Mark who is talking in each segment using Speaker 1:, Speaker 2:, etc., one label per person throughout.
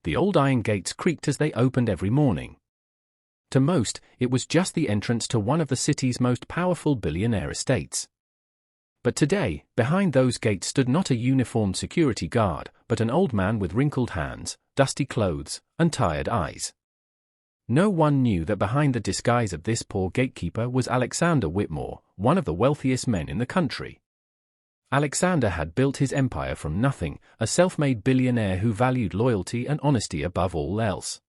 Speaker 1: The old iron gates creaked as they opened every morning. To most, it was just the entrance to one of the city's most powerful billionaire estates. But today, behind those gates stood not a uniformed security guard, but an old man with wrinkled hands, dusty clothes, and tired eyes. No one knew that behind the disguise of this poor gatekeeper was Alexander Whitmore, one of the wealthiest men in the country. Alexander had built his empire from nothing, a self-made billionaire who valued loyalty and honesty above all else.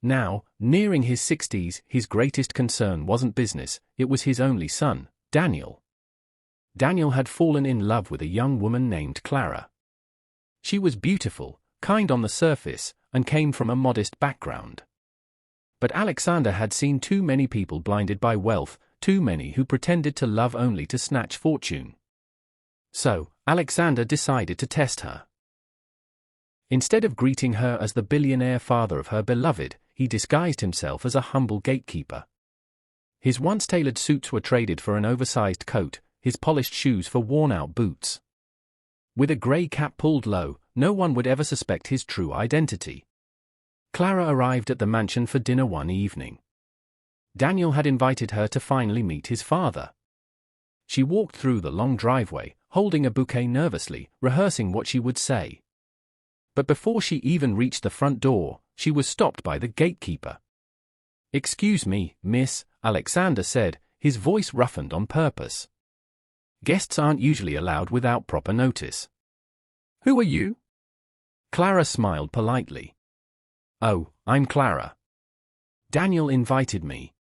Speaker 1: Now, nearing his 60s, his greatest concern wasn't business, it was his only son, Daniel. Daniel had fallen in love with a young woman named Clara. She was beautiful, kind on the surface, and came from a modest background. But Alexander had seen too many people blinded by wealth, too many who pretended to love only to snatch fortune. So, Alexander decided to test her. Instead of greeting her as the billionaire father of her beloved, he disguised himself as a humble gatekeeper. His once-tailored suits were traded for an oversized coat, his polished shoes for worn-out boots. With a grey cap pulled low, no one would ever suspect his true identity. Clara arrived at the mansion for dinner one evening. Daniel had invited her to finally meet his father. She walked through the long driveway, holding a bouquet nervously, rehearsing what she would say. But before she even reached the front door, she was stopped by the gatekeeper. "Excuse me, miss," Alexander said, his voice roughened on purpose. "Guests aren't usually allowed without proper notice." "Who are you?" Clara smiled politely. "Oh, I'm Clara. Daniel invited me.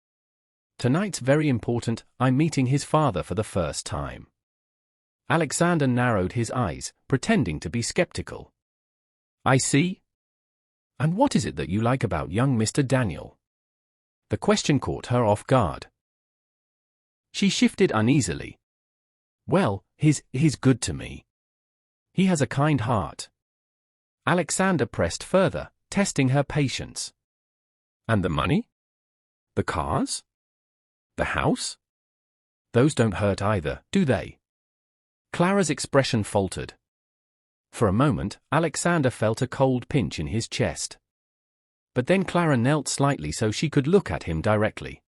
Speaker 1: Tonight's very important, I'm meeting his father for the first time." Alexander narrowed his eyes, pretending to be skeptical. "I see. And what is it that you like about young Mr. Daniel?" The question caught her off guard. She shifted uneasily. "Well, he's good to me. He has a kind heart." Alexander pressed further, testing her patience. "And the money? The cars? The house? Those don't hurt either, do they?" Clara's expression faltered. For a moment, Alexander felt a cold pinch in his chest. But then Clara knelt slightly so she could look at him directly.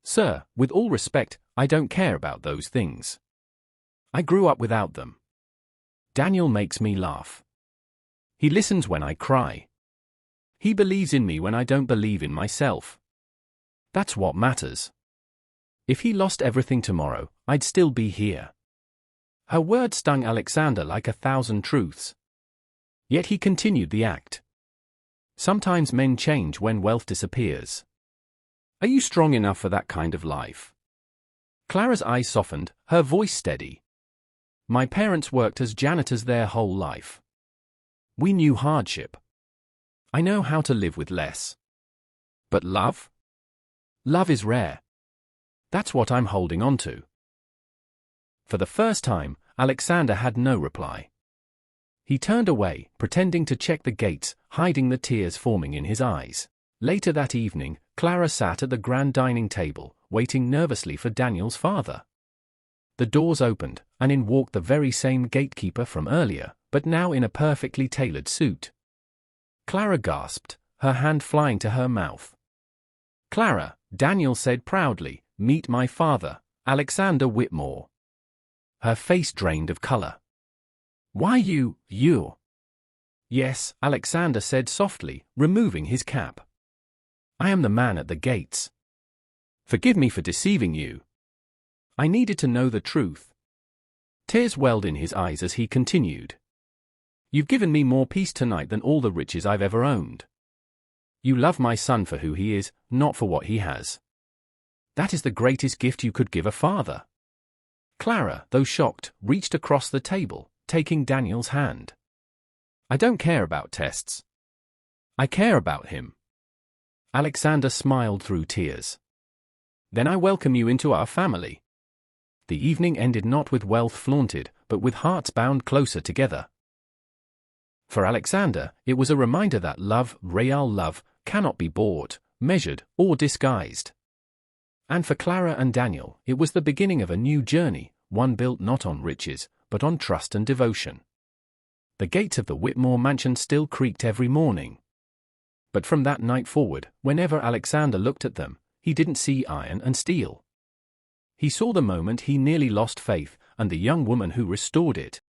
Speaker 1: "Sir, with all respect, I don't care about those things. I grew up without them. Daniel makes me laugh. He listens when I cry. He believes in me when I don't believe in myself. That's what matters. If he lost everything tomorrow, I'd still be here." Her words stung Alexander like 1,000 truths. Yet he continued the act. "Sometimes men change when wealth disappears. Are you strong enough for that kind of life?" Clara's eyes softened, her voice steady. "My parents worked as janitors their whole life. We knew hardship. I know how to live with less. But love? Love is rare. That's what I'm holding on to." For the first time, Alexander had no reply. He turned away, pretending to check the gates, hiding the tears forming in his eyes. Later that evening, Clara sat at the grand dining table, waiting nervously for Daniel's father. The doors opened, and in walked the very same gatekeeper from earlier, but now in a perfectly tailored suit. Clara gasped, her hand flying to her mouth. "Clara," Daniel said proudly, "meet my father, Alexander Whitmore." Her face drained of color. "Why you? "Yes," Alexander said softly, removing his cap. "I am the man at the gates. Forgive me for deceiving you. I needed to know the truth." Tears welled in his eyes as he continued. "You've given me more peace tonight than all the riches I've ever owned. You love my son for who he is, not for what he has. That is the greatest gift you could give a father." Clara, though shocked, reached across the table, taking Daniel's hand. "I don't care about tests. I care about him." Alexander smiled through tears. "Then I welcome you into our family." The evening ended not with wealth flaunted, but with hearts bound closer together. For Alexander, it was a reminder that love, real love, cannot be bought, measured, or disguised. And for Clara and Daniel, it was the beginning of a new journey, one built not on riches, but on trust and devotion. The gates of the Whitmore mansion still creaked every morning. But from that night forward, whenever Alexander looked at them, he didn't see iron and steel. He saw the moment he nearly lost faith, and the young woman who restored it.